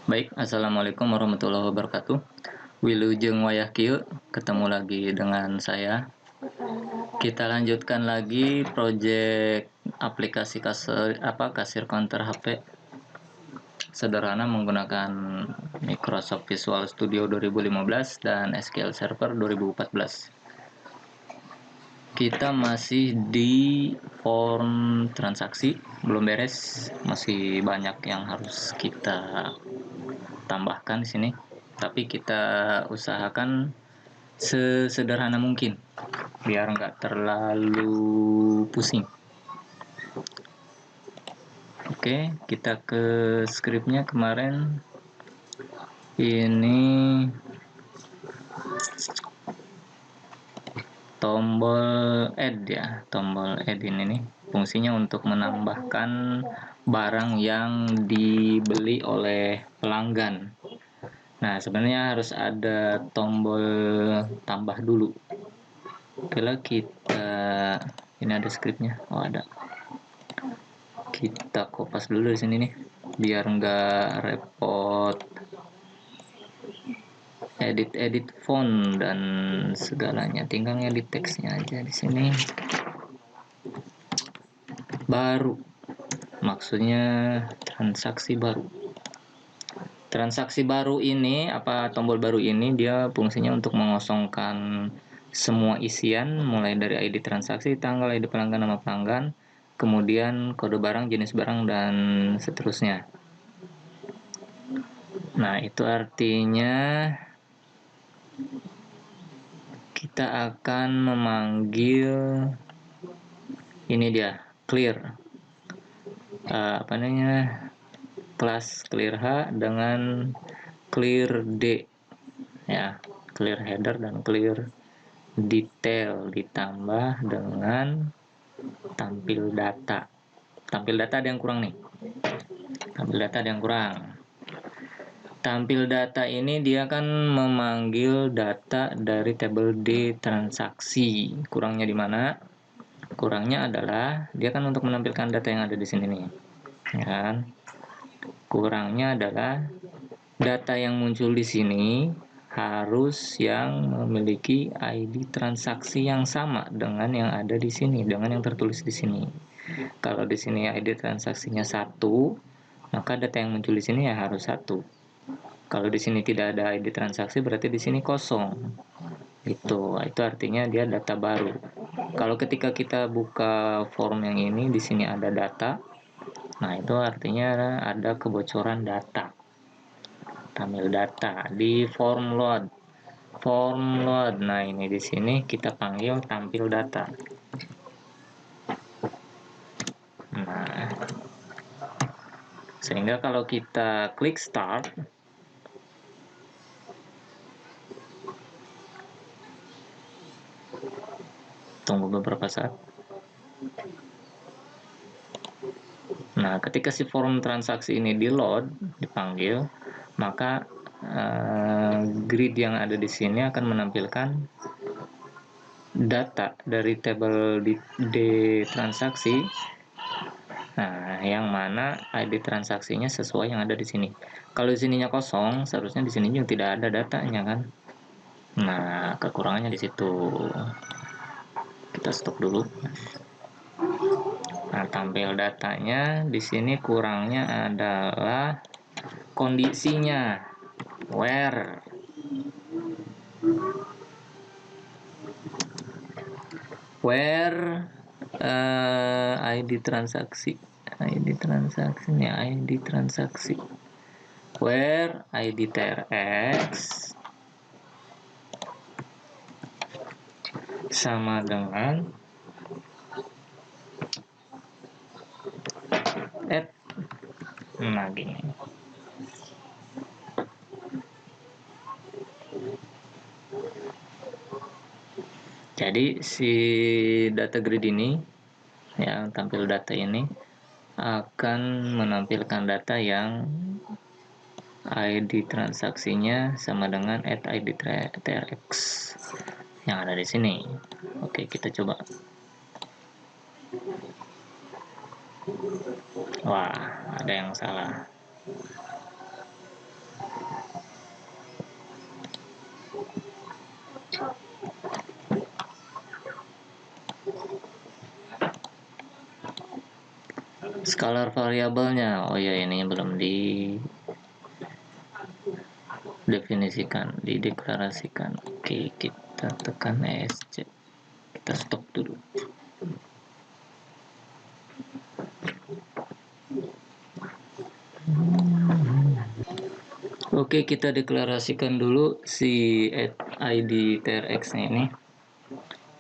Baik, assalamualaikum warahmatullahi wabarakatuh. Wilujeng wayah kieu, ketemu lagi dengan saya. Kita lanjutkan lagi project aplikasi kasir counter HP sederhana menggunakan Microsoft Visual Studio 2015 dan SQL Server 2014. Kita masih di form transaksi, belum beres, masih banyak yang harus kita tambahkan di sini. Tapi kita usahakan sesederhana mungkin biar nggak terlalu pusing. Oke, kita ke scriptnya kemarin. Ini tombol add ya, tombol add ini nih fungsinya untuk menambahkan barang yang dibeli oleh pelanggan. Nah, sebenarnya harus ada tombol tambah dulu. Kalau kita ini ada scriptnya, ada. Kita kopas dulu di sini nih, biar nggak repot edit font dan segalanya. Tinggal ngedit teksnya aja di sini. Baru, maksudnya transaksi baru. Transaksi baru ini, tombol baru ini dia fungsinya untuk mengosongkan semua isian mulai dari ID transaksi, tanggal, ID pelanggan, nama pelanggan, kemudian kode barang, jenis barang, dan seterusnya. Nah, itu artinya kita akan memanggil ini dia, clear. Kelas clear H dengan clear D ya, clear header dan clear detail ditambah dengan tampil data. Tampil data ada yang kurang nih. Tampil data ini dia kan memanggil data dari tabel D transaksi. Kurangnya di mana? Kurangnya adalah dia kan untuk menampilkan data yang ada di sini nih. Ya kan? Kurangnya adalah data yang muncul di sini harus yang memiliki ID transaksi yang sama dengan yang ada di sini, dengan yang tertulis di sini. Kalau di sini ID transaksinya 1, maka data yang muncul di sini ya harus 1. Kalau di sini tidak ada ID transaksi, berarti di sini kosong. Itu artinya dia data baru. Kalau ketika kita buka form yang ini, di sini ada data. Nah, itu artinya ada kebocoran data. Tampil data di form load. Nah, ini di sini kita panggil tampil data. Nah, sehingga kalau kita klik start, tunggu beberapa saat. Nah, ketika si form transaksi ini di load, dipanggil, maka grid yang ada di sini akan menampilkan data dari tabel D transaksi. Nah, yang mana ID transaksinya sesuai yang ada di sini. Kalau di sininya kosong, seharusnya di sini juga tidak ada datanya kan. Nah, kekurangannya di situ. Kita stop dulu. Nah, tampil datanya di sini kurangnya adalah kondisinya where ID transaksi where ID TRX sama dengan add. Nah, gini. Jadi si data grid ini yang tampil data ini akan menampilkan data yang ID transaksinya sama dengan add ID TRX yang ada di sini. Oke, kita coba. Wah, ada yang salah. Scalar variabelnya, oh ya ini belum didefinisikan, dideklarasikan. Oke, kita tekan ESC, kita stop dulu. Oke, kita deklarasikan dulu si ID TRX ini.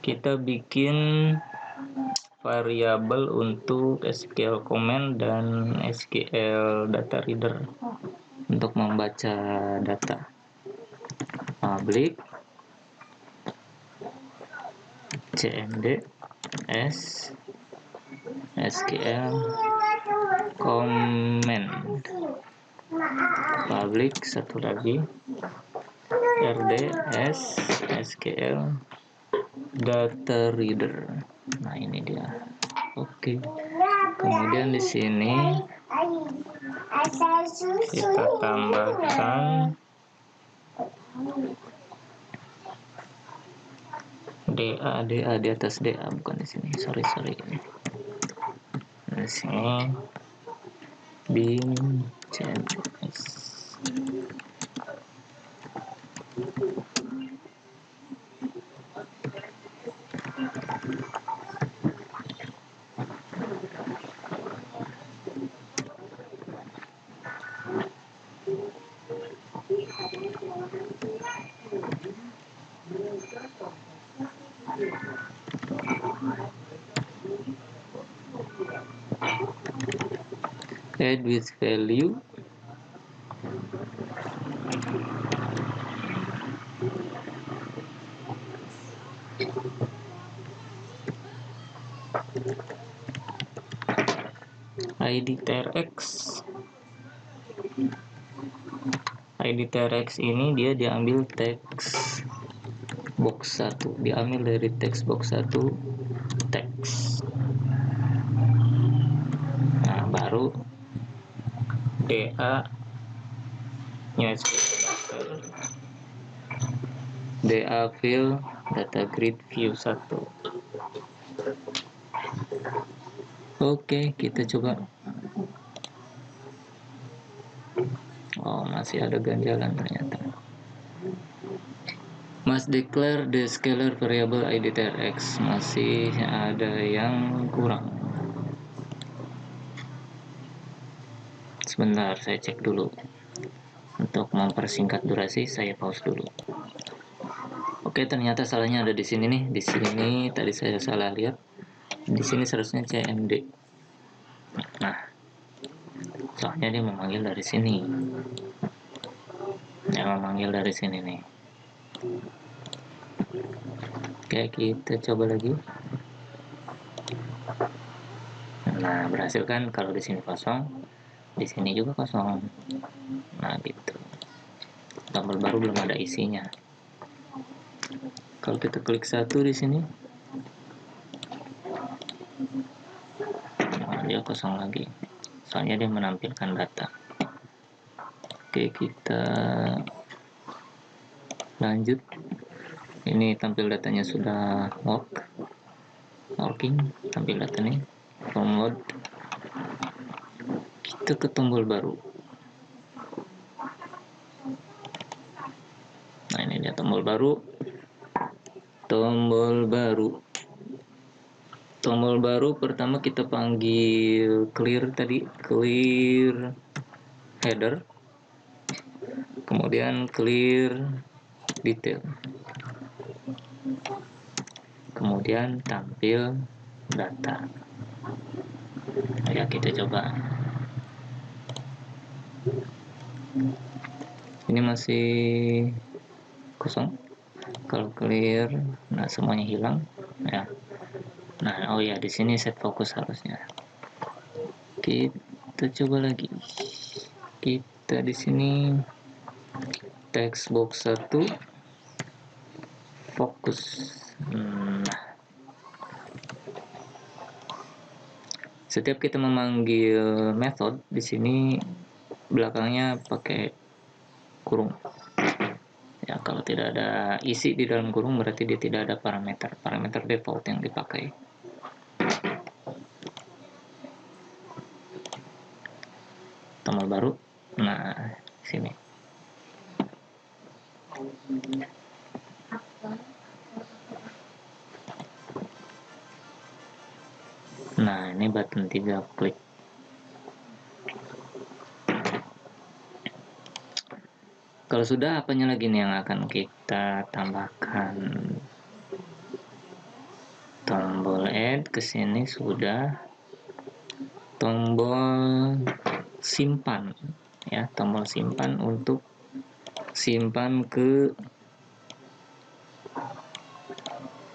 Kita bikin variabel untuk SQL command dan SQL data reader untuk membaca data. Public cmd s SQL command, public satu lagi rds SQL data reader. Nah ini dia. Oke. Kemudian di sini kita tambahkan DA di atas DA, bukan di sini. Sorry. Di sini bin cms. Add with value, ID TRX ini dia diambil teks box 1, diambil dari teks box 1 teks. Nah baru DA nya DA fill data grid view 1. Oke, kita coba. Oh, masih ada ganjalan ternyata. Must declare the scalar variable ID TRX, masih ada yang kurang. Sebentar, saya cek dulu. Untuk mempersingkat durasi, saya pause dulu. Oke, ternyata salahnya ada di sini nih. Di sini tadi saya salah lihat. Di sini seharusnya CMD. Nah, soalnya dia memanggil dari sini. Dia memanggil dari sini nih. Oke, kita coba lagi. Nah, berhasil kan? Kalau di sini kosong, di sini juga kosong. Nah, gitu. Tombol baru belum ada isinya. Kalau kita klik satu di sini, nah, dia kosong lagi. Soalnya dia menampilkan data. Oke, kita lanjut. Ini tampil datanya sudah working, tampil datanya form load. Kita ke tombol baru. Nah ini dia tombol baru. Tombol baru pertama kita panggil clear tadi, clear header, kemudian clear detail, kemudian tampil data. Ya kita coba. Ini masih kosong. Kalau clear, nah semuanya hilang ya. Nah, oh ya di sini set fokus harusnya. Kita coba lagi. Kita di sini text box 1 fokus. Nah, setiap kita memanggil method di sini belakangnya pakai kurung. Ya, kalau tidak ada isi di dalam kurung berarti dia tidak ada parameter default yang dipakai. terminal baru. Nah, sini. Nah, ini button 3 klik. Kalau sudah, apanya lagi nih yang akan kita tambahkan? Tombol add ke sini sudah. Tombol simpan ya, tombol simpan untuk simpan ke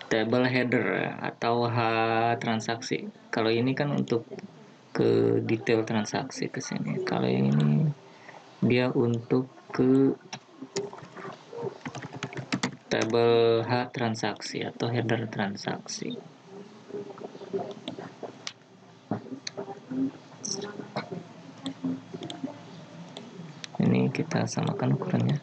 table header atau H transaksi. Kalau ini kan untuk ke detail transaksi ke sini. Kalau ini dia untuk ke table H transaksi atau header transaksi. Ini kita samakan ukurannya.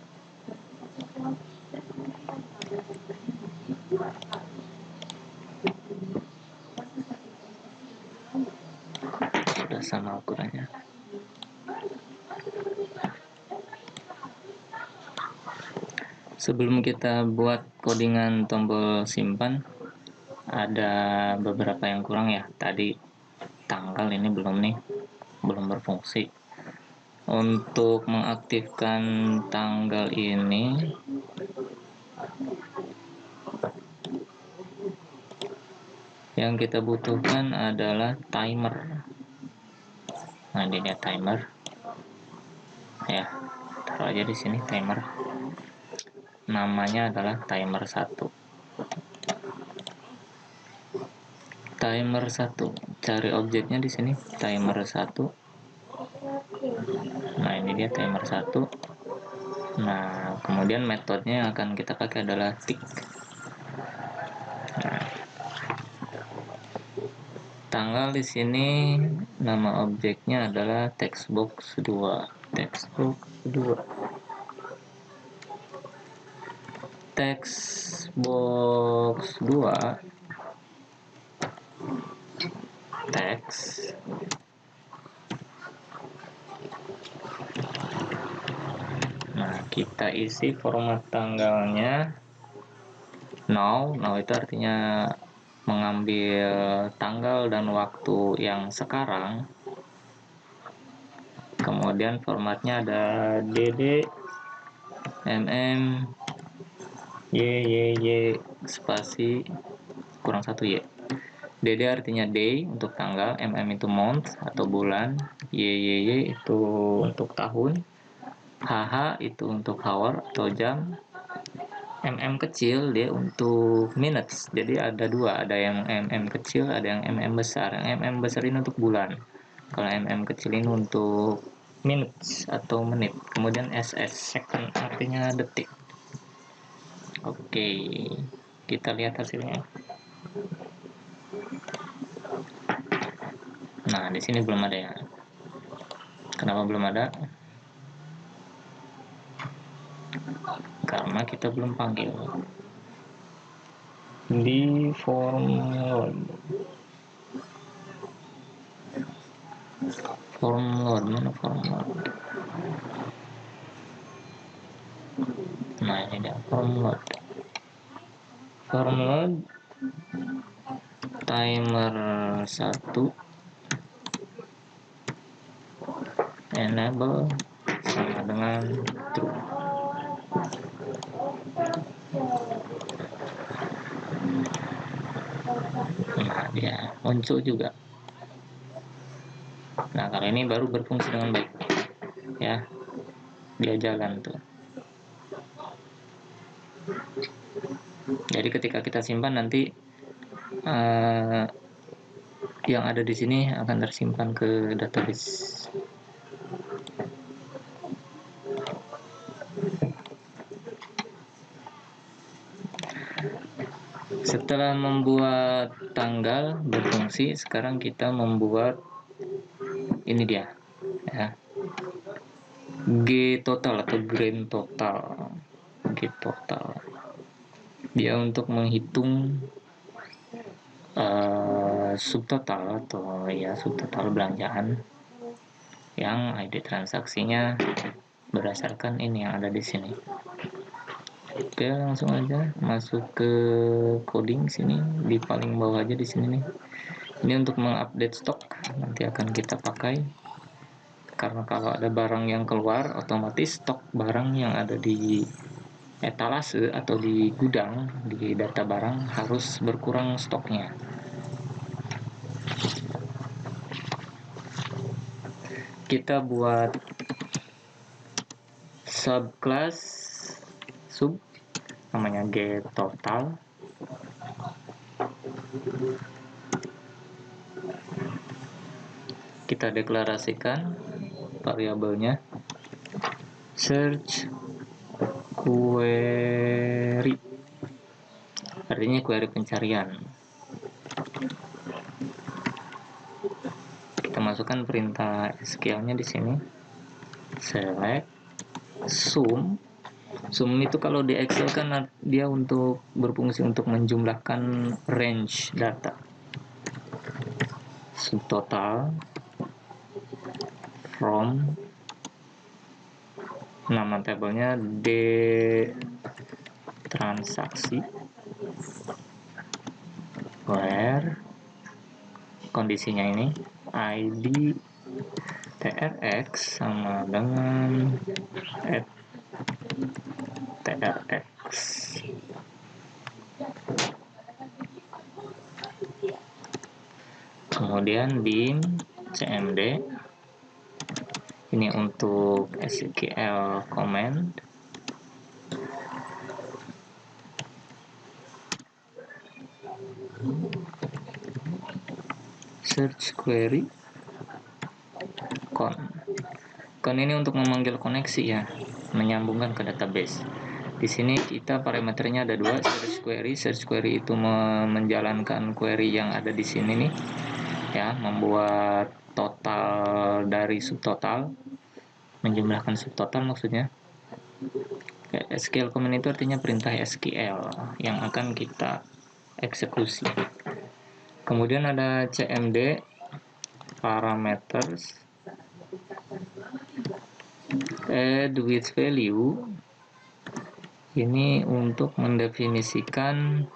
Sudah sama ukurannya. Sebelum kita buat codingan tombol simpan, ada beberapa yang kurang ya. Tadi tanggal ini belum berfungsi. Untuk mengaktifkan tanggal ini, yang kita butuhkan adalah timer. Nah, ini dia timer. Ya, taruh aja di sini timer. Namanya adalah timer 1. Timer 1. Cari objeknya di sini, timer 1. Nah, ini dia timer 1. Nah, kemudian metodenya yang akan kita pakai adalah tick. Nah, tanggal di sini nama objeknya adalah textbox 2. Textbox 2. Textbox 2 text Nah, kita isi format tanggalnya now itu artinya mengambil tanggal dan waktu yang sekarang. Kemudian formatnya ada dd y spasi kurang 1 y. dd artinya day untuk tanggal, itu month atau bulan, y itu untuk tahun, hh itu untuk hour atau jam, kecil dia untuk minutes. Jadi ada dua, ada yang kecil, ada yang besar. Yang besar ini untuk bulan, kalau kecil ini untuk minutes atau menit. Kemudian ss second artinya detik. Oke, kita lihat hasilnya. Nah, di sini belum ada ya. Kenapa belum ada? Karena kita belum panggil di form load. Mana form load? Nah, ini dia form load. Timer 1 enable sama dengan true. Nah, dia muncul juga. Nah, kalau ini baru berfungsi dengan baik ya, dia jalan tuh. Jadi ketika kita simpan nanti yang ada di sini akan tersimpan ke database. Setelah membuat tanggal berfungsi, sekarang kita membuat ini dia ya, G total atau grand total. G total dia untuk menghitung subtotal atau ya subtotal belanjaan. yang ID transaksinya berdasarkan ini yang ada di sini. Oke, langsung aja masuk ke coding sini, di paling bawah aja di sini nih. Ini untuk mengupdate stok, nanti akan kita pakai. Karena kalau ada barang yang keluar, otomatis stok barang yang ada di etalase atau di gudang, di data barang harus berkurang stoknya. Kita buat subclass sub, namanya get total. Kita deklarasikan variabelnya search query, artinya query pencarian. Kita masukkan perintah SQL-nya di sini. Select sum. Sum itu kalau di Excel kan dia untuk berfungsi untuk menjumlahkan range data. Subtotal from, nama tabelnya D transaksi, where kondisinya ini ID TRX sama dengan TRX. Kemudian dim cmd, ini untuk SQL command. Search query con ini untuk memanggil koneksi ya, menyambungkan ke database. Di sini kita parameternya ada dua, search query. Search query itu menjalankan query yang ada di sini nih, ya, membuat total dari subtotal, menjumlahkan subtotal maksudnya. SQL command itu artinya perintah SQL yang akan kita eksekusi. Kemudian ada cmd parameters add with value, ini untuk mendefinisikan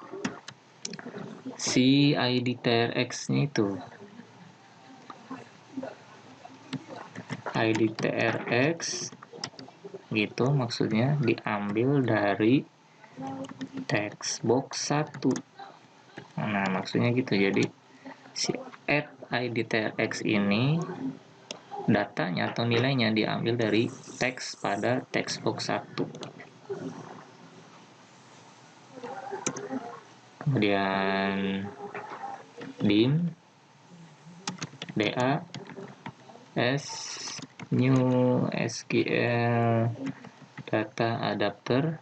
si ID TRX nya itu. ID TRX gitu maksudnya diambil dari text box 1. Nah, maksudnya gitu. Jadi si add ID TRX ini datanya atau nilainya diambil dari teks pada text box 1. Kemudian dim da s new SQL data adapter,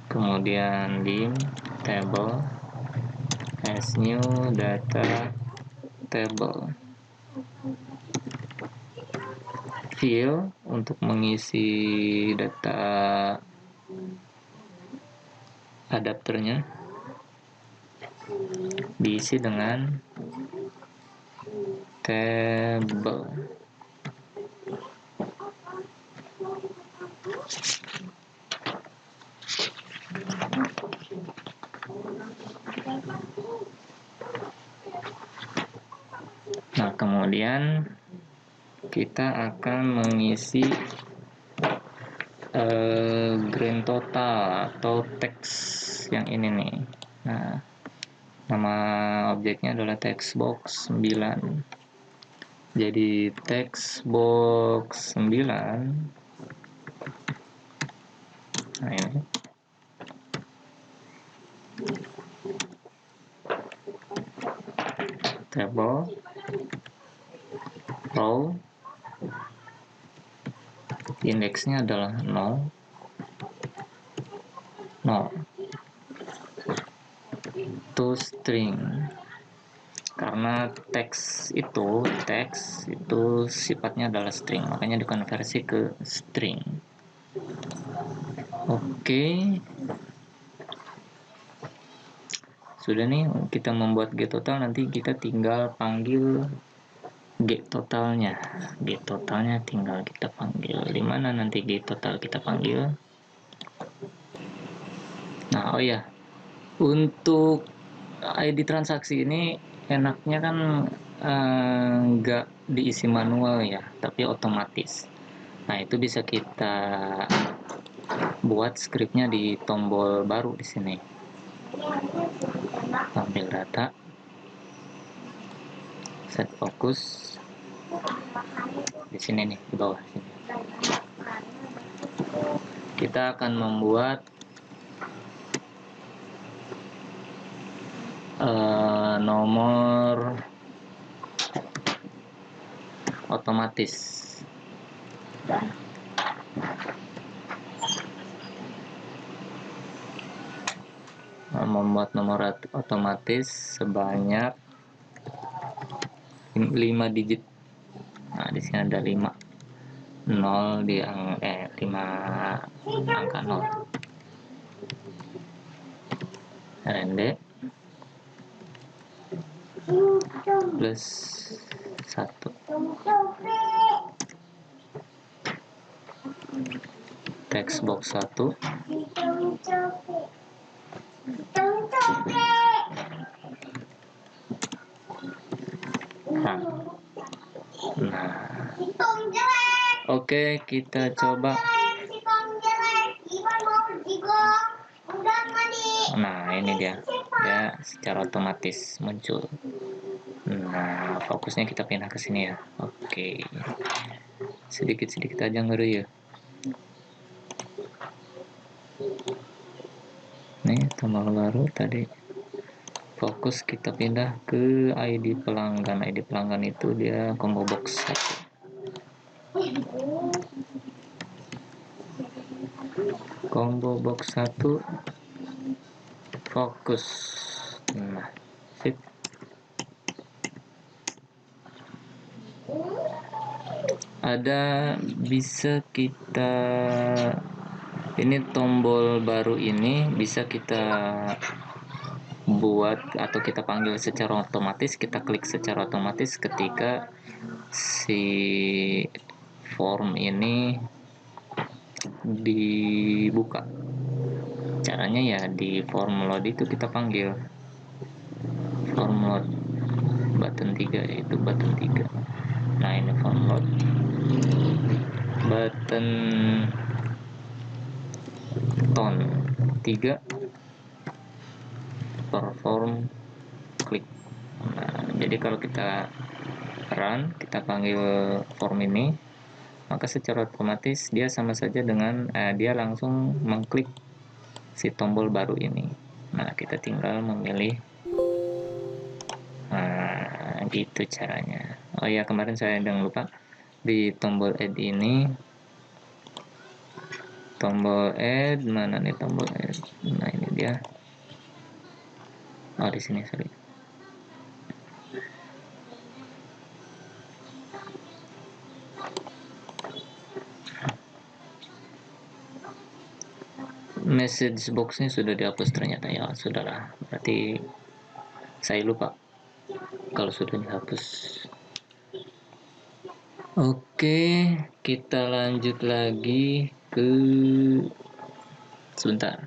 kemudian dim table as new data table, fill untuk mengisi data adapternya diisi dengan table. Nah, kemudian kita akan mengisi grand total atau teks yang ini nih. Nah, nama objeknya adalah text box 9. Jadi text box 9, nah ini table row, indeksnya adalah 0 to string, karena teks itu sifatnya adalah string, makanya dikonversi ke string. Oke. Sudah nih, kita membuat get total, nanti kita tinggal panggil get totalnya. Get totalnya tinggal kita panggil. Di mana nanti get total kita panggil? Nah, oh ya, untuk ID transaksi ini enaknya kan nggak diisi manual ya, tapi otomatis. Nah, itu bisa kita buat scriptnya di tombol baru di sini. Ambil data, set fokus di sini nih, di bawah sini. Kita akan membuat nomor otomatis. Membuat nomor otomatis sebanyak 5 digit. Nah, di sini ada 5. 0 di 5 angka 0. RND plus 1. Text box 1. Nah, oke, kita coba. Nah, ini dia, ya secara otomatis muncul. Nah, fokusnya kita pindah ke sini ya. Oke, sedikit-sedikit aja ngeri ya. Nih, tombol baru tadi. Fokus kita pindah ke ID pelanggan. ID pelanggan itu dia combo box 1. Combo box 1 fokus. Nah, sip. Ada bisa kita, ini tombol baru ini bisa kita buat atau kita panggil secara otomatis, kita klik secara otomatis ketika si form ini dibuka. Caranya ya di form load itu kita panggil form load button 3, yaitu button 3. Nah, ini form load button tone 3 perform klik. Nah, jadi kalau kita run, kita panggil form ini, maka secara otomatis dia sama saja dengan dia langsung mengklik si tombol baru ini. Nah, kita tinggal memilih. Nah, gitu caranya. Oh ya, kemarin saya udah lupa di tombol add ini. Tombol add, mana nih tombol add? Nah, ini dia. Oh, di sini, sorry. Message box-nya sudah dihapus ternyata ya. Sudahlah, berarti saya lupa kalau sudah dihapus. Oke, kita lanjut lagi ke sebentar.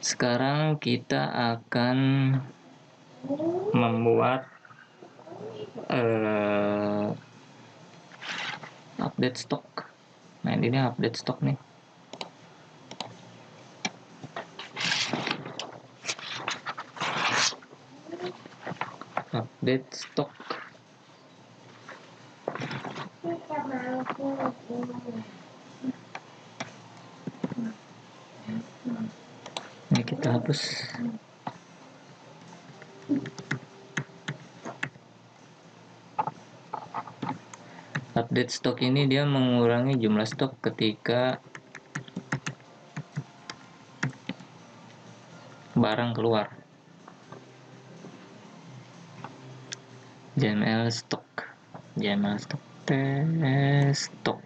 Sekarang kita akan membuat update stok. Nah, ini update stok nih. Update stok. Ini kita hapus. Update stok ini dia mengurangi jumlah stok ketika barang keluar. JML stok, JML stok, tes stok.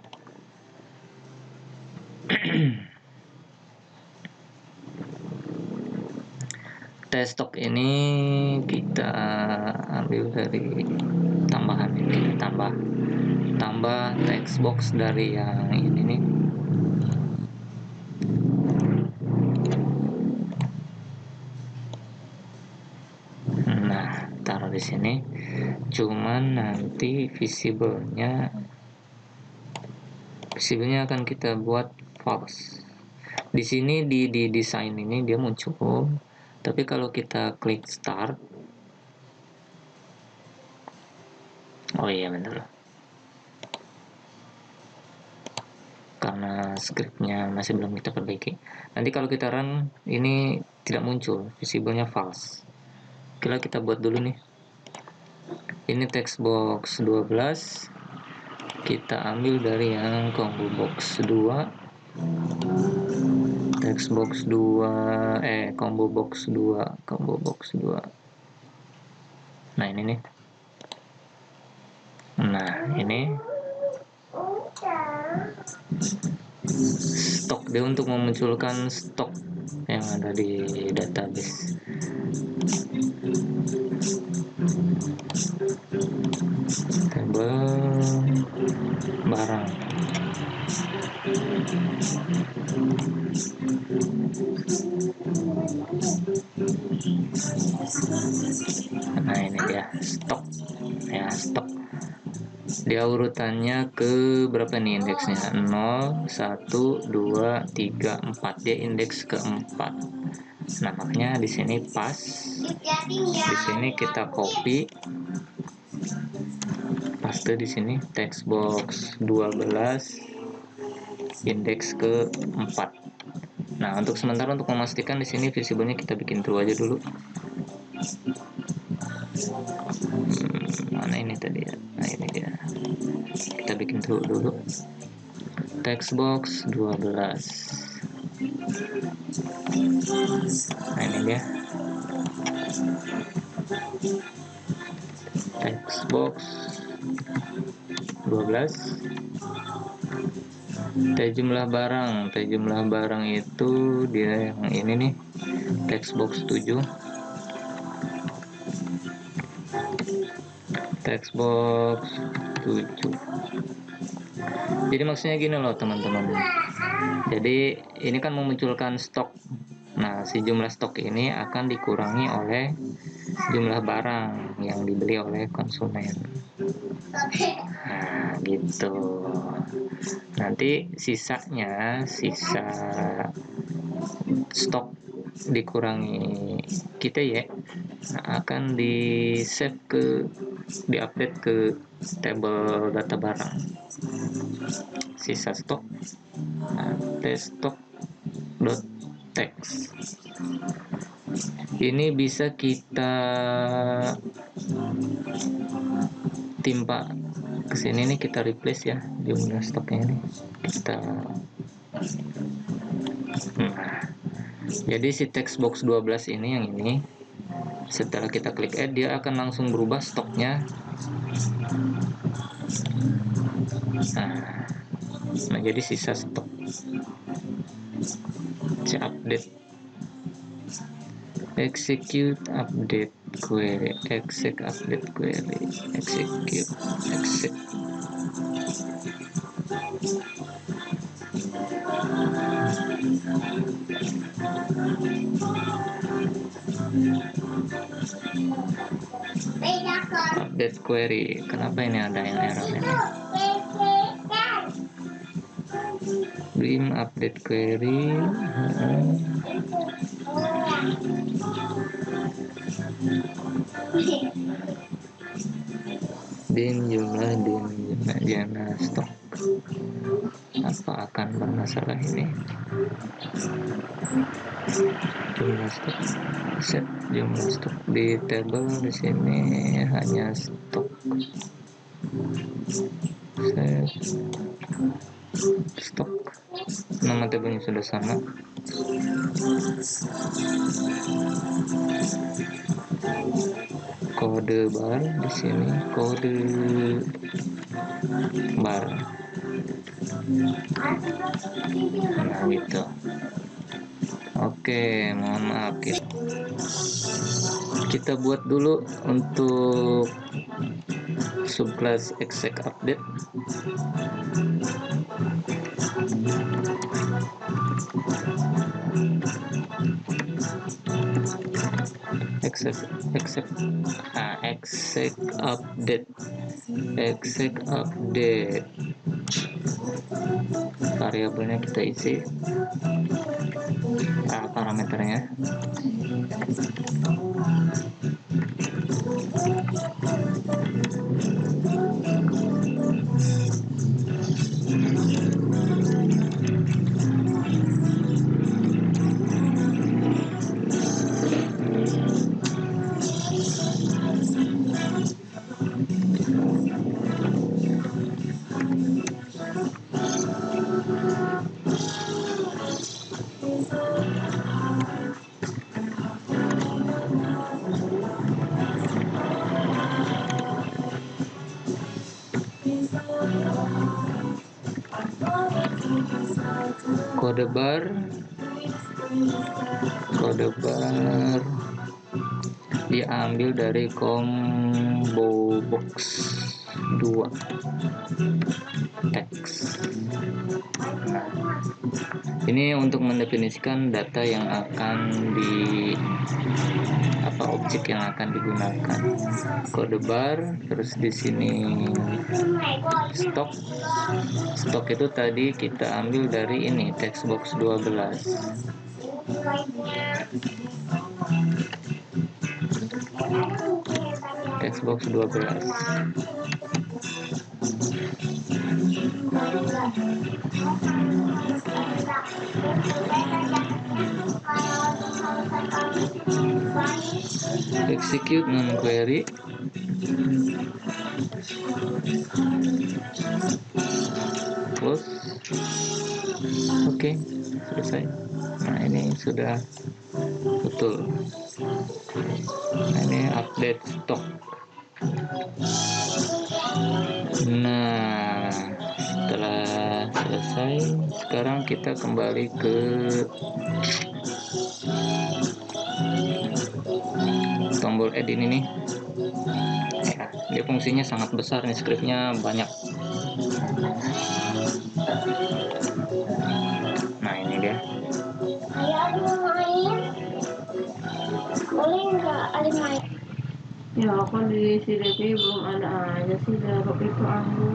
test stok ini kita ambil dari tambahan ini, tambah text box dari yang ini nih. Nah, taruh di sini. Cuman nanti visible-nya akan kita buat false. Di sini di desain ini dia muncul, tapi kalau kita klik start, oh iya bener, karena scriptnya masih belum kita perbaiki. Nanti kalau kita run ini tidak muncul, visible-nya false. Oke, kita buat dulu nih. Ini text box 12, kita ambil dari yang combo box 2, text box 2, combo box 2. Nah ini nih. Nah ini stok, dia untuk memunculkan stok yang ada di database. Tabel barang. Nah ini dia stok ya, stok. Dia urutannya ke berapa nih indeksnya? 0, 1, 2, 3, 4. Dia indeks keempat. Nah makanya di sini pas. Di sini kita copy, paste di sini text box 12 indeks ke 4. Nah untuk sementara, untuk memastikan di sini visible-nya kita bikin true aja dulu. Mana ini tadi ya? Nah ini dia. Kita bikin true dulu. Text box 12. Nah ini dia. Text box 12. Jumlah barang itu dia yang ini nih, text box 7, text box 7. Jadi maksudnya gini loh teman-teman, jadi ini kan memunculkan stok. Nah si jumlah stok ini akan dikurangi oleh jumlah barang yang dibeli oleh konsumen. Nah gitu. Nanti sisa stok dikurangi kita ya, akan di save diupdate ke table data barang. Sisa stok, test_stok.text. Ini bisa kita timpa ke sini nih, kita replace ya jumlah stoknya ini. Jadi si text box 12 ini, yang ini, setelah kita klik add, dia akan langsung berubah stoknya. Nah jadi sisa stok. Update, execute update query, execute. Update query. Kenapa ini ada yang error ini? Brim update query. Dim jumlah stok. Apa akan bermasalah ini? Jumlah stok, set jumlah stok di table di sini hanya stok. Set stok, nama tabelnya sudah sama. Kode bar di sini, kode bar. Nah gitu. Oke, mohon maaf, kita buat dulu untuk subclass exec update. exec update variabelnya kita isi parameternya. Kode bar diambil dari combo box 2 teks. Ini untuk mendefinisikan data yang akan objek yang akan digunakan. Kode bar, terus di sini stok itu tadi kita ambil dari ini textbox 12. Textbox 12. Execute non-query. Close. Oke, selesai. Nah, ini sudah betul. Nah, ini update stok. Nah, setelah selesai, sekarang kita kembali ke tombol add ini nih. Ya, dia fungsinya sangat besar nih, scriptnya banyak. Nah, ini dia. Boleh nggak ada main? Ya, aku di CDP belum ada aja sih Daruk itu aku.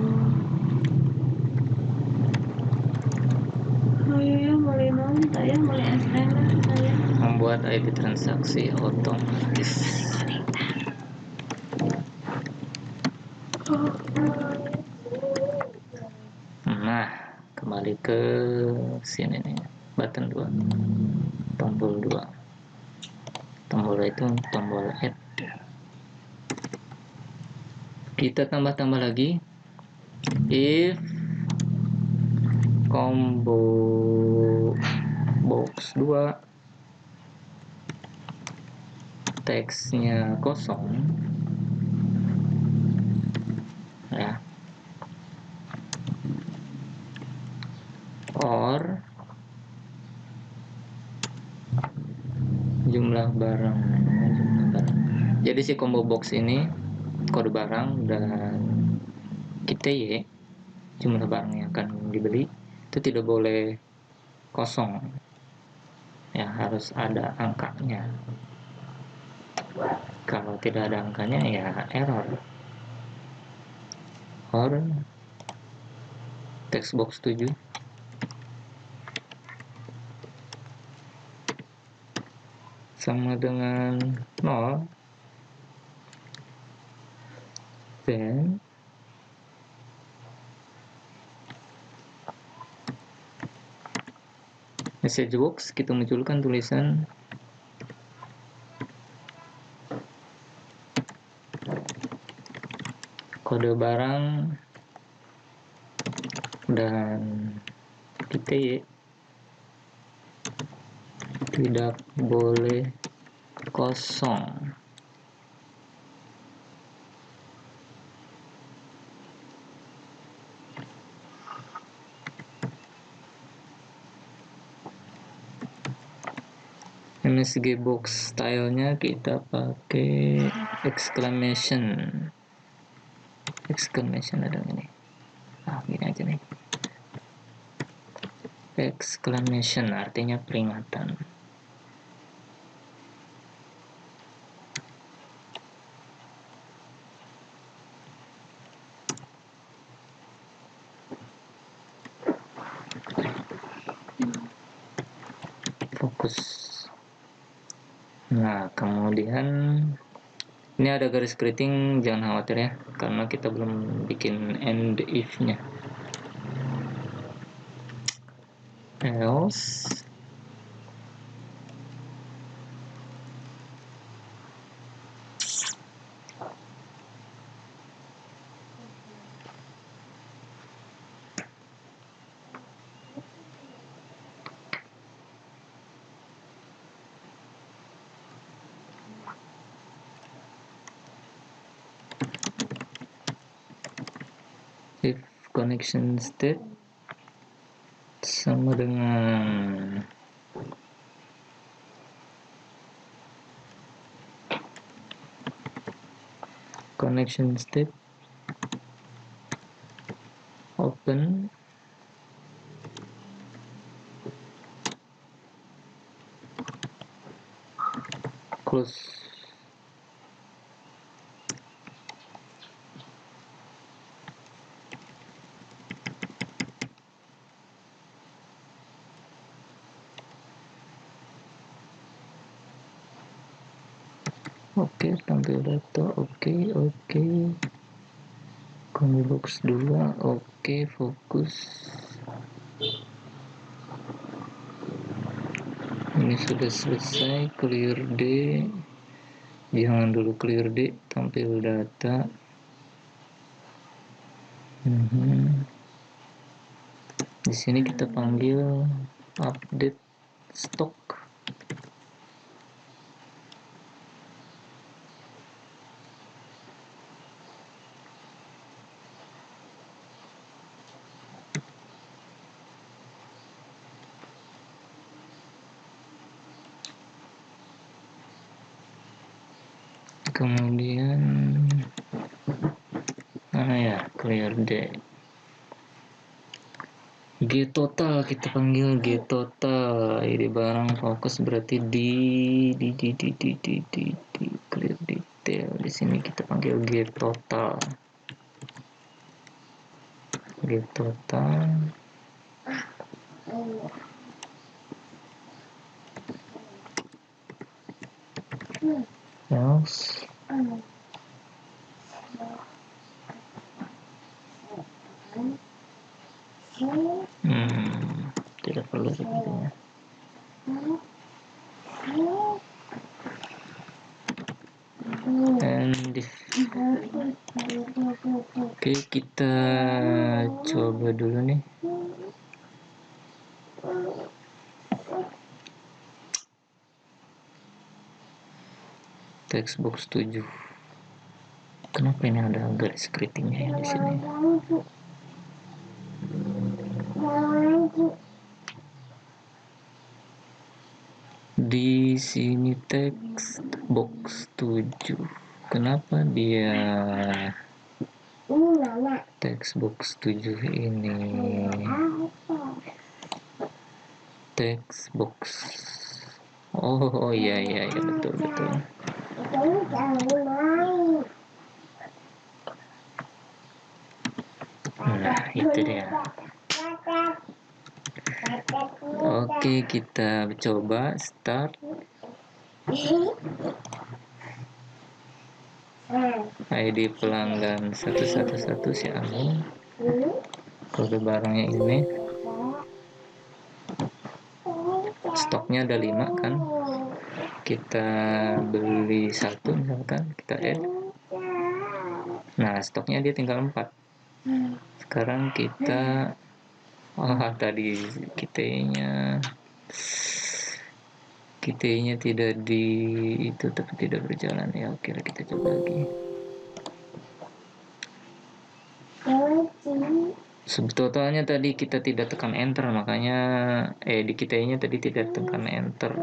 Saya mulai nonton, ya mulai SN saya. Membuat ID transaksi otomatis. Nah, kembali ke sini nih, button 2, tombol 2. Tombol itu tombol add. Kita tambah-tambah lagi. If combo box 2 teksnya kosong, ya, or jumlah barang. Jadi si combo box ini kode barang dan kita y jumlah barang yang akan dibeli itu tidak boleh kosong, ya, harus ada angkanya. Kalau tidak ada angkanya ya error. Or text box 7 sama dengan 0, then message box kita munculkan tulisan kode barang dan kita tidak boleh kosong. MSG box stylenya kita pakai exclamation ada ini. Gini aja nih. Exclamation artinya peringatan. Fokus. Nah, kemudian ini ada garis keriting, jangan khawatir ya, karena kita belum bikin end if-nya. Else if connection state sama dengan connection state open close. Oke, tampil data, oke. Combo box 2, oke, fokus. Ini sudah selesai, clear D. Jangan dulu clear D, tampil data. Di sini kita panggil update stock. Kemudian clear D. G total kita panggil G total. ID barang fokus berarti di clear detail. Di sini kita panggil G total. G total. Else. Tidak perlu sepertinya. And oke, kita coba dulu nih. Textbox 7. Kenapa ini ada garis keritingnya ya di sini? Di sini textbox 7. Kenapa dia textbox 7 ini textbox? Oh iya betul. Nah, itu dia. Oke, kita coba start. ID pelanggan 111 si Agung. Kode barangnya ini. Stoknya ada 5 kan. Kita beli 1 misalkan, kita add. Nah, stoknya dia tinggal 4. Sekarang kita tadi kitanya tidak di itu, tapi tidak berjalan ya. Oke, kita coba lagi. Subtotalnya tadi kita tidak tekan enter, makanya di kitanya tadi tidak tekan enter.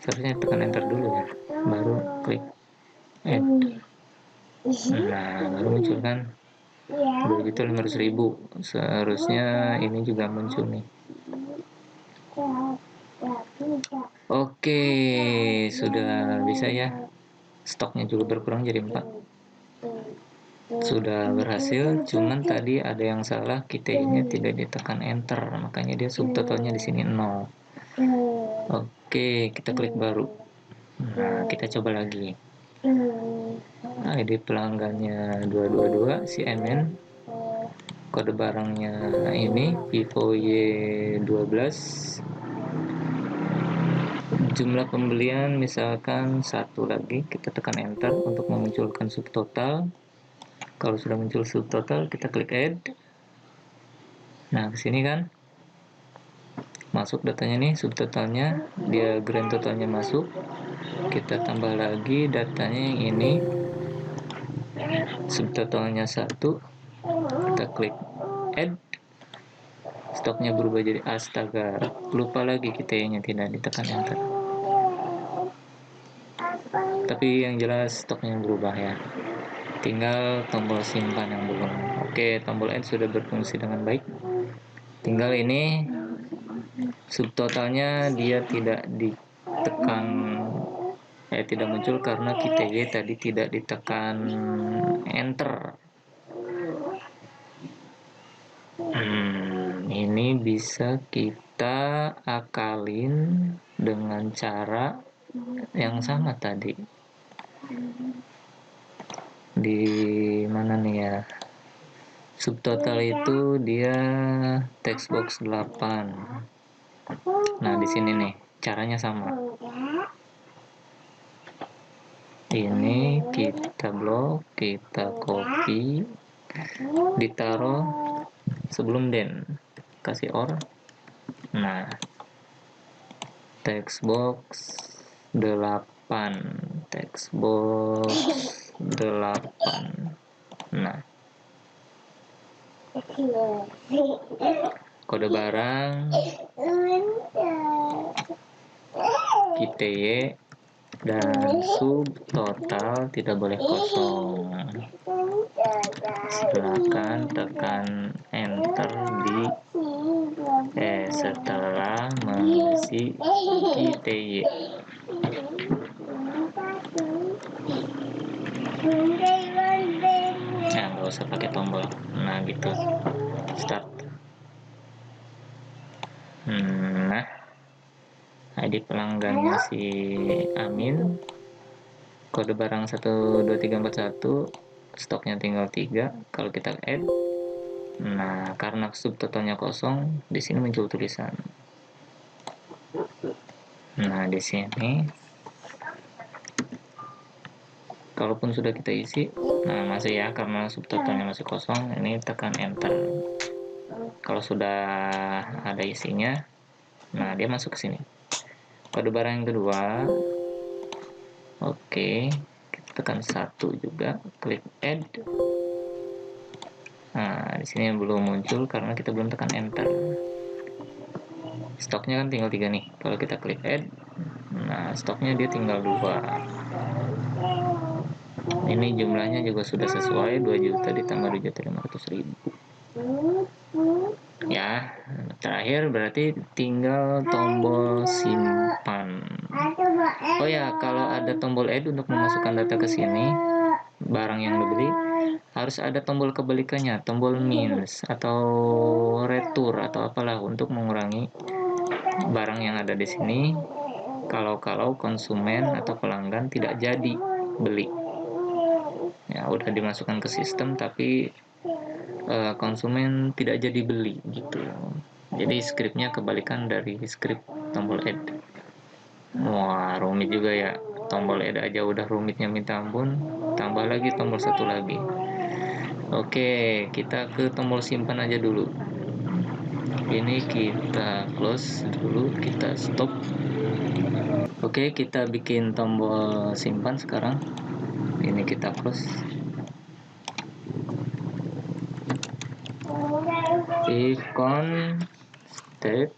seharusnya tekan enter dulu ya, baru klik add. Nah, baru muncul kan 2.500.000. Seharusnya ini juga muncul nih. Oke, sudah bisa ya. Stoknya juga berkurang jadi 4. Sudah berhasil, cuman tadi ada yang salah, KTI-nya tidak ditekan enter, makanya dia subtotalnya di sini 0. Oke, kita klik baru. Nah, kita coba lagi. ID pelanggannya 222 si Amen. Kode barangnya ini Vivo Y12. Jumlah pembelian misalkan 1 lagi, kita tekan enter untuk memunculkan subtotal. Kalau sudah muncul subtotal, kita klik add. Nah, kesini kan masuk datanya nih, subtotalnya, dia grand totalnya masuk. Kita tambah lagi datanya yang ini, subtotalnya 1. Kita klik add. Stoknya berubah jadi astaga, lupa lagi kita-nya tidak ditekan enter. Tapi yang jelas stoknya berubah ya. Tinggal tombol simpan yang belum. Oke, tombol add sudah berfungsi dengan baik. Tinggal ini subtotalnya dia tidak ditekan, tidak muncul karena KTY tadi tidak ditekan enter. Ini bisa kita akalin dengan cara yang sama tadi. Di mana nih ya? Subtotal itu dia text box 8. Nah, di sini nih caranya sama. Ini kita blok, kita copy, ditaruh sebelum den, kasih or. Nah, text box 8, text box 8. Nah, kode barang KTY dan subtotal tidak boleh kosong. Silakan tekan enter di setelah mengisi KTY. Nah, nggak usah pakai tombol. Nah, gitu. Start. Nah, ID pelanggannya si Amin, kode barang 12341, stoknya tinggal 3. Kalau kita add, nah karena subtotalnya kosong, di sini muncul tulisan. Nah, di sini kalaupun sudah kita isi, nah masih ya, karena subtotalnya masih kosong, ini tekan enter. Kalau sudah ada isinya, nah dia masuk ke sini. Kode barang yang kedua, oke, kita tekan 1 juga, klik add. Nah, di sini belum muncul karena kita belum tekan enter. Stoknya kan tinggal 3 nih. Kalau kita klik add, nah stoknya dia tinggal 2. Ini jumlahnya juga sudah sesuai, 2 juta ditambah 2.500.000. Ya, terakhir berarti tinggal tombol simpan. Oh ya, kalau ada tombol add untuk memasukkan data ke sini, barang yang dibeli, harus ada tombol kebalikannya, tombol minus atau retur atau apalah untuk mengurangi barang yang ada di sini. Kalau konsumen atau pelanggan tidak jadi beli, ya udah dimasukkan ke sistem tapi konsumen tidak jadi beli gitu. Jadi skripnya kebalikan dari skrip tombol add. Wah, rumit juga ya. Tombol add aja udah rumitnya minta ampun, tambah lagi tombol 1 lagi. Oke, kita ke tombol simpan aja dulu. Ini kita close dulu, kita stop. Oke, kita bikin tombol simpan sekarang. Ini kita close. If con state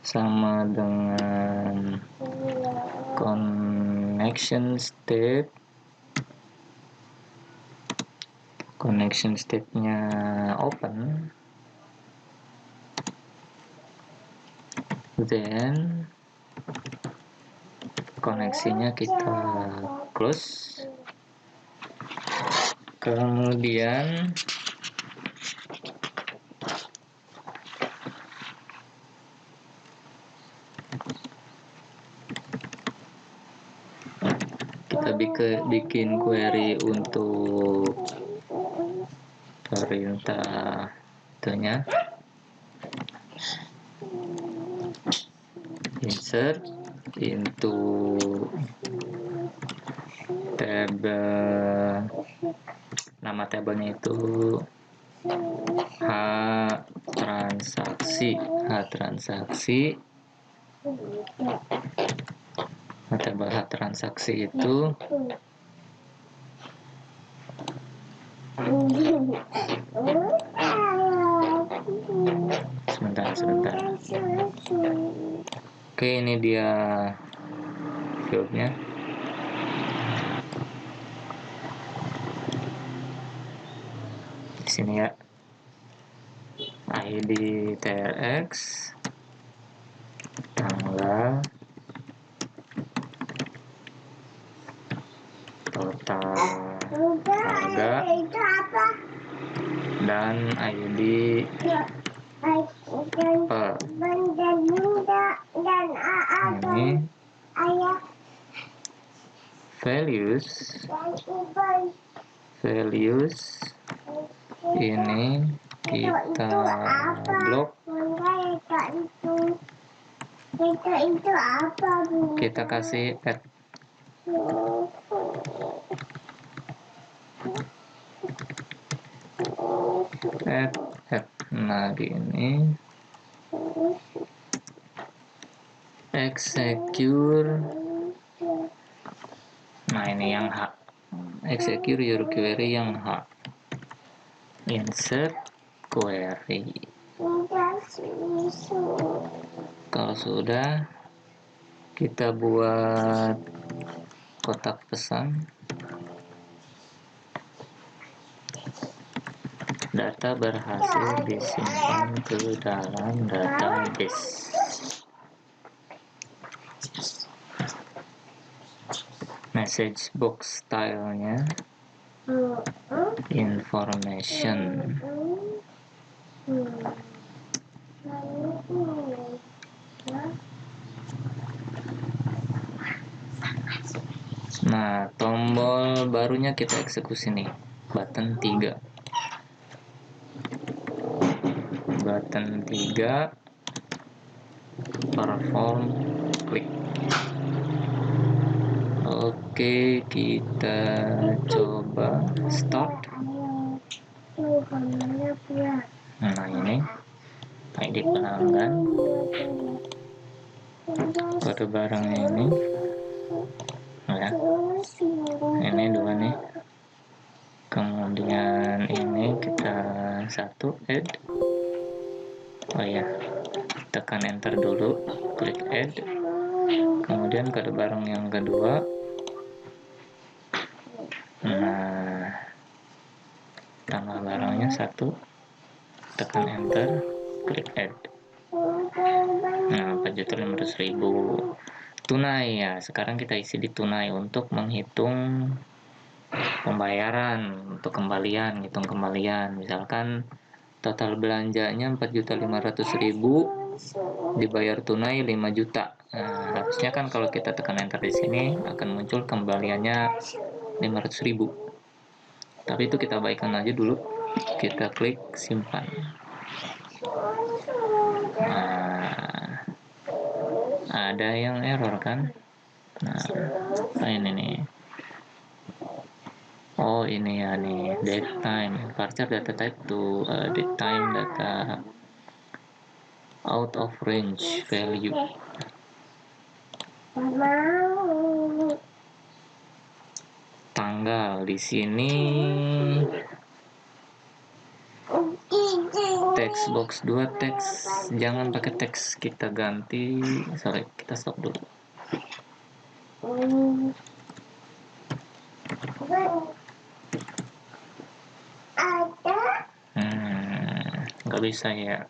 sama dengan connection state. Connection state-nya open, then koneksinya kita close. Kemudian kita bikin query untuk perintah itunya, insert into table, nama tabelnya itu H transaksi, tabel H transaksi itu sebentar. Oke, ini dia fieldnya. Di sini ya, ID TRX, tanggal, total harga, dan ID ini values ini kita blok, kita kasih add. Nah gini, execute. Nah ini yang H, execute your query yang H, insert query. Kalau sudah, kita buat kotak pesan. Data berhasil disimpan ke dalam database. Message box stylenya information. Nah, tombol barunya kita eksekusi nih, button 3. Button 3 perform klik. Oke, kita coba start. Nah ini ID pelanggan, kode barangnya ini ya, ini 2 nih. Kemudian ini kita 1 add. Oh ya, tekan enter dulu, klik add. Kemudian kode barang yang kedua. Nah, tanggal barangnya 1, tekan enter, klik add. Nah, 4.500.000 tunai ya. Sekarang kita isi di tunai untuk menghitung pembayaran, untuk kembalian, hitung kembalian. Misalkan total belanjanya 4.500.000, dibayar tunai 5 juta. Nah, harusnya kan kalau kita tekan enter di sini akan muncul kembaliannya 500.000. Tapi itu kita baikkan aja dulu. Kita klik simpan. Nah, ada yang error kan? Nah, ini nih. Oh ini ya nih, date time, varchar data type to date time data out of range value. Tanggal di sini text box 2 teks, jangan pakai teks, kita ganti. Sorry, kita stop dulu. Nggak bisa ya.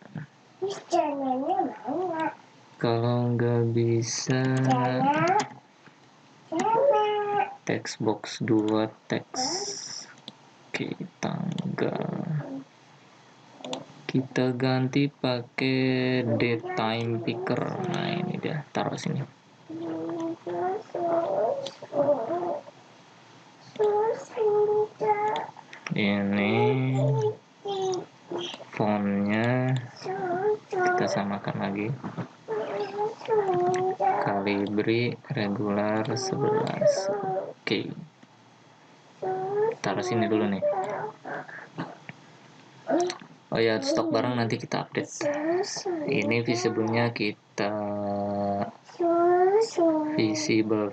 Kalau nggak bisa, text box 2 teks. Oke, tanggal kita ganti pakai daytime picker. Nah, ini dia, taruh sini. Ini fontnya kita samakan lagi. Calibri regular 11. Oke. Taruh sini dulu nih. Oh ya, stok barang nanti kita update. Ini visible-nya kita visible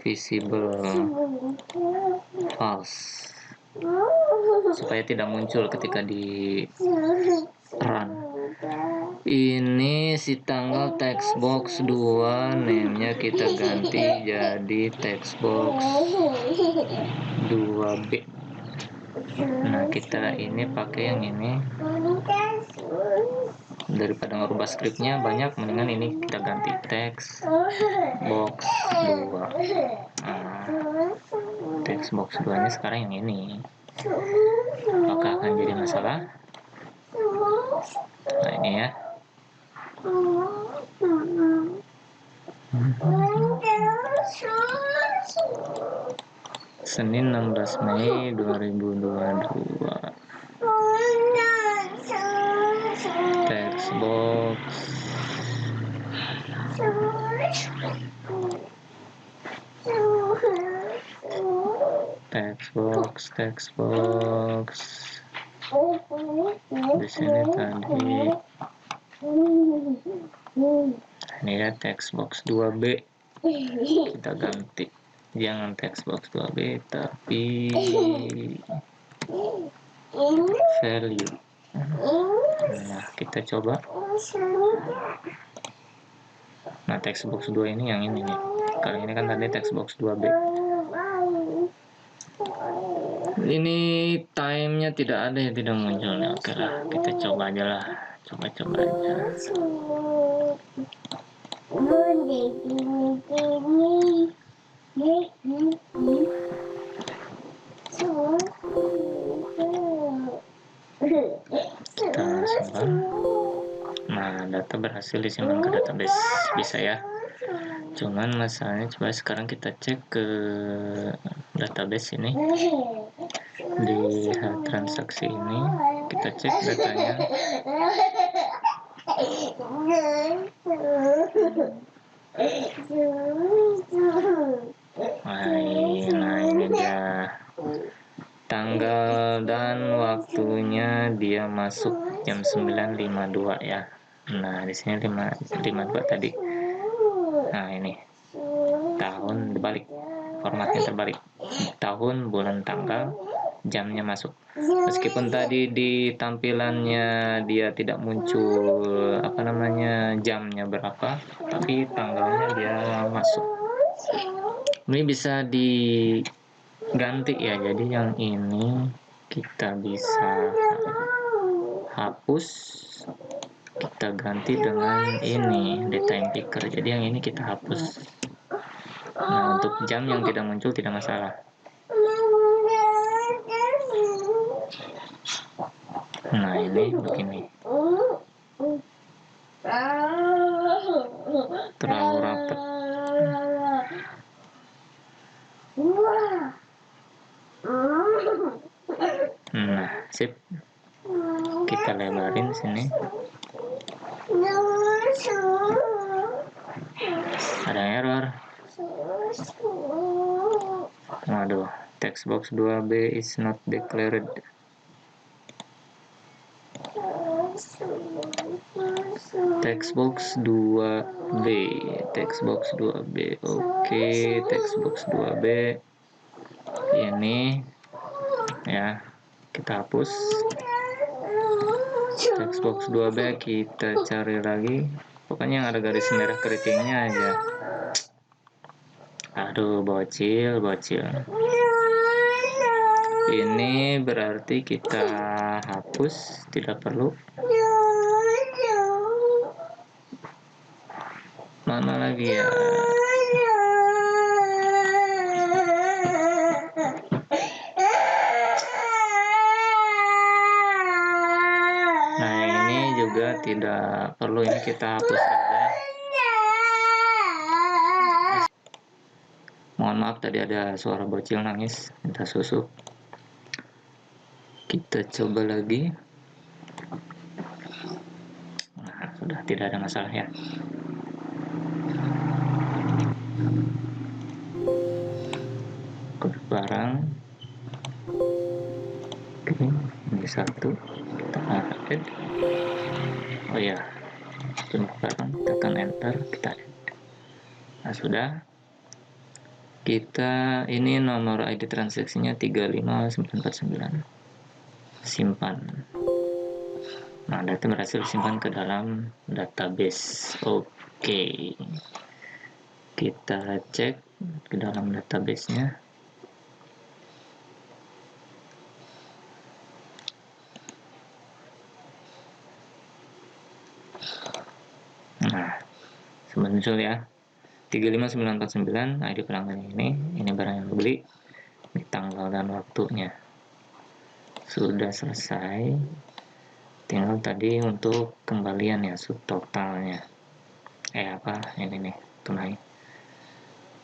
false supaya tidak muncul ketika di run. Ini si tanggal text box 2, name-nya kita ganti jadi text box 2B. Nah, kita ini pakai yang ini. Daripada ngerubah skripnya banyak, mendingan ini kita ganti text box 2. Nah, text box 2 nya sekarang yang ini. Apakah akan jadi masalah? Nah, ini ya. Senin 16 Mei 2022. Text box text box di sini tadi. Ini ya, text box 2B kita ganti, jangan text box 2B tapi value. Nah, kita coba. Nah, text box 2 ini yang ini nih. Kali ini kan tadi text box 2B. Ini time-nya tidak ada, ya tidak muncul. Oke lah, kita coba aja lah. Coba aja. Kita simpan. Nah, data berhasil disimpan ke database, bisa ya. Cuman masalahnya, coba sekarang kita cek ke database ini. Di transaksi ini kita cek datanya. Nah, ini dia tanggal dan waktunya, dia masuk jam 9.52 ya. Nah, di sini 5.52 tadi. Nah, ini tahun terbalik, formatnya terbalik. Tahun, bulan, tanggal, jamnya masuk. Meskipun tadi di tampilannya dia tidak muncul jamnya berapa, tapi tanggalnya dia masuk. Ini bisa diganti ya, jadi yang ini kita bisa hapus, kita ganti dengan ini daytime picker. Jadi yang ini kita hapus. Nah, untuk jam yang tidak muncul tidak masalah. Nah, ini begini, terlalu rapat. Nah, sip, kita lebarin sini. Ada error. Waduh, text box 2B is not declared. Text box 2B, text box 2B. Oke, text box 2B ini ya, kita hapus. text box 2B kita cari lagi, pokoknya yang ada garis merah keritingnya aja. Aduh, bocil. Ini berarti kita hapus, tidak perlu. Mana lagi ya? Nah, ini juga tidak perlu, ini kita hapus saja. Mohon maaf, tadi ada suara bocil nangis minta susu. Kita coba lagi. Nah, sudah tidak ada masalah ya. Kode barang. Oke, ini satu. Kita add. Oh ya, kode barang. Tekan enter, kita add. Nah, sudah. Kita ini nomor ID transaksinya 35949. Simpan. Nah, data berhasil disimpan ke dalam database. Oke. Kita cek ke dalam database-nya. Nah, muncul ya. 35949 ID pelanggan ini barang yang dibeli, ini tanggal dan waktunya. Sudah selesai. Tinggal tadi untuk kembalian ya, subtotalnya. Ini nih,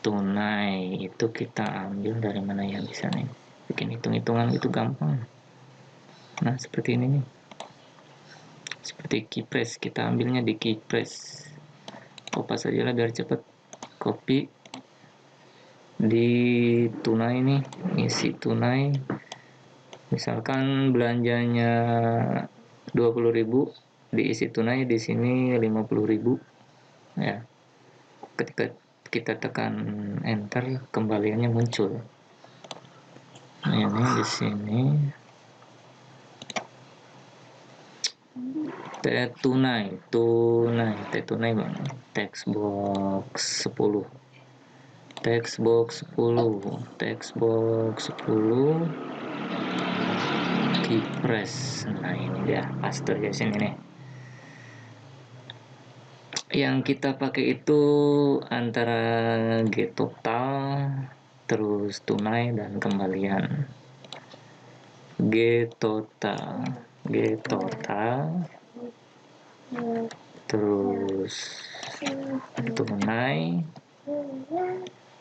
tunai itu kita ambil dari mana ya, bisa nih bikin hitung-hitungan itu gampang. Nah, seperti ini nih, seperti keypress, kita ambilnya di keypress. Kopas aja lah biar cepet. Copy di tunai nih, isi tunai. Misalkan belanjanya 20.000, diisi tunai di sini 50.000 ya. Ketika kita tekan enter, kembaliannya muncul. Ini di sini tunai bang. Text box 10 keypress. Nah, ini dia paste di sini nih. Yang kita pakai itu antara getotal, terus tunai dan kembalian. Getotal, terus tunai,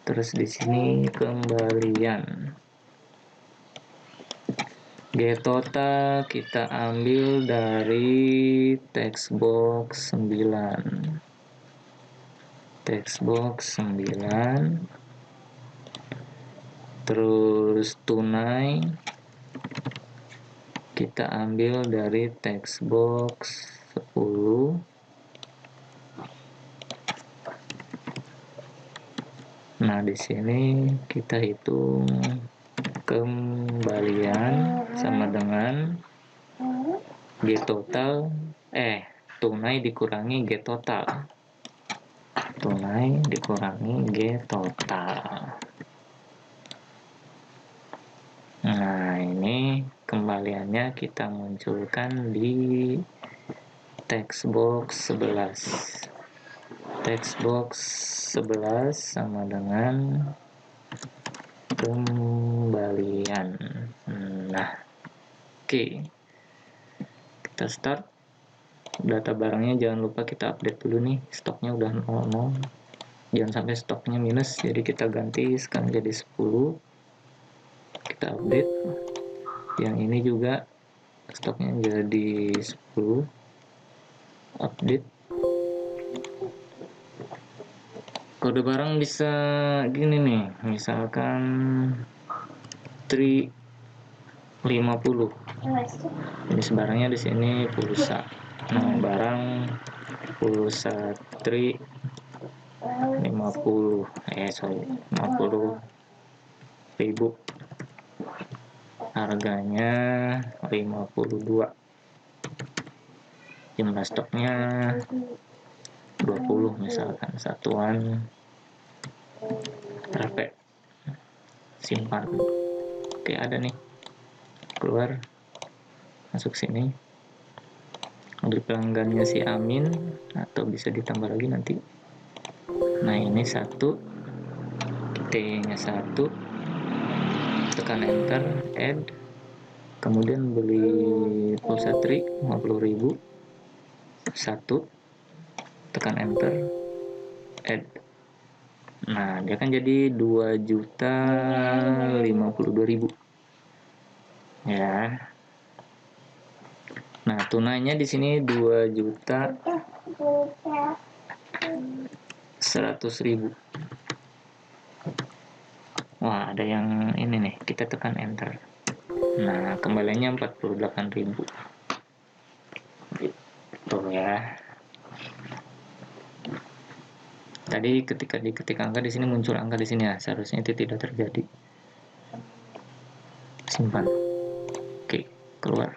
terus di sini kembalian. Getotal kita ambil dari text box 9. Terus tunai kita ambil dari text box 10. Nah, di sini kita hitung kembalian sama dengan getotal, tunai dikurangi getotal. Nah, ini kembaliannya kita munculkan di text box 11. Text box 11 sama dengan kembalian. Nah, oke. Kita start. Data barangnya jangan lupa kita update dulu nih. Stoknya udah 00. Jangan sampai stoknya minus, jadi kita ganti sekarang jadi 10. Kita update. Yang ini juga stoknya jadi 10. Update. Kode barang bisa gini nih, misalkan 350. Jenis barangnya di sini pulsa. Nah, barang pulsa 50.000. Harganya 52. jumlah stoknya 20 misalkan, satuan RP, simpan. Oke, ada nih, keluar, masuk sini, ambil pelanggannya si Amin, atau bisa ditambah lagi nanti. Nah, ini 1, T nya 1, tekan enter, add, kemudian beli pulsa tri 50.000, 1, tekan enter, add. Nah, dia kan jadi 2.052.000 ya. Nah, tunainya di sini 2.100.000. Wah, ada yang ini nih, kita tekan enter. Nah, kembalinya 48.000 gitu ya. Tadi ketika diketik angka di sini muncul angka di sini ya, seharusnya itu tidak terjadi. Simpan. Oke, keluar.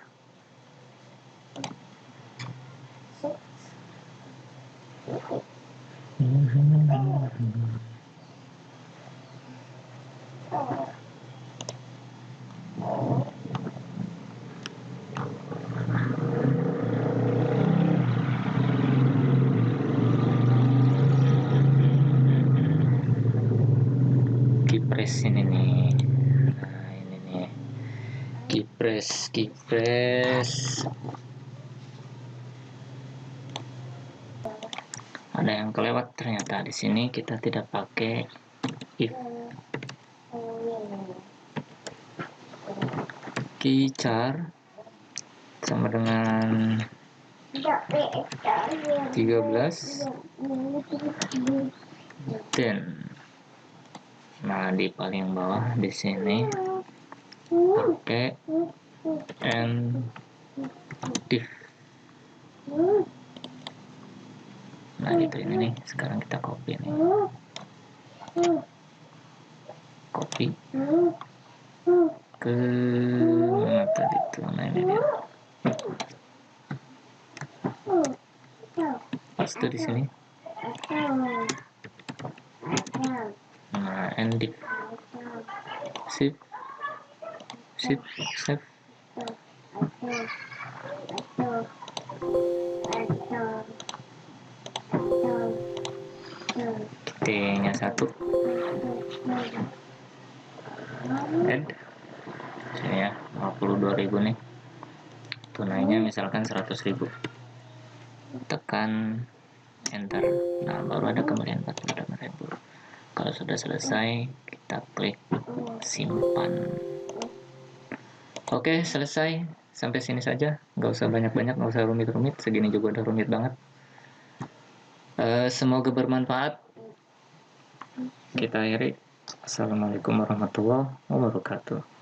Keypress ini nih. Nah, ini nih. Keypress. Ada yang kelewat ternyata di sini, kita tidak pakai if. Keychar sama dengan 13 10. Nah, di paling bawah di sini pakai and div. Nah, itu ini nih, sekarang kita copy nih. Copy ke mana tadi tuh, nah ini dia. Paste di sini. Nah, and div. Sip. Save. T-nya 1. Add. Sini ya, 52.000 nih. Tunainya misalkan 100.000. Tekan enter. Nah, baru ada kembalian 48.000. Kalau sudah selesai, kita klik simpan. Oke, selesai. Sampai sini saja. Nggak usah banyak-banyak, nggak usah rumit-rumit. Segini juga udah rumit banget. Semoga bermanfaat. Kita akhiri. Assalamualaikum warahmatullahi wabarakatuh.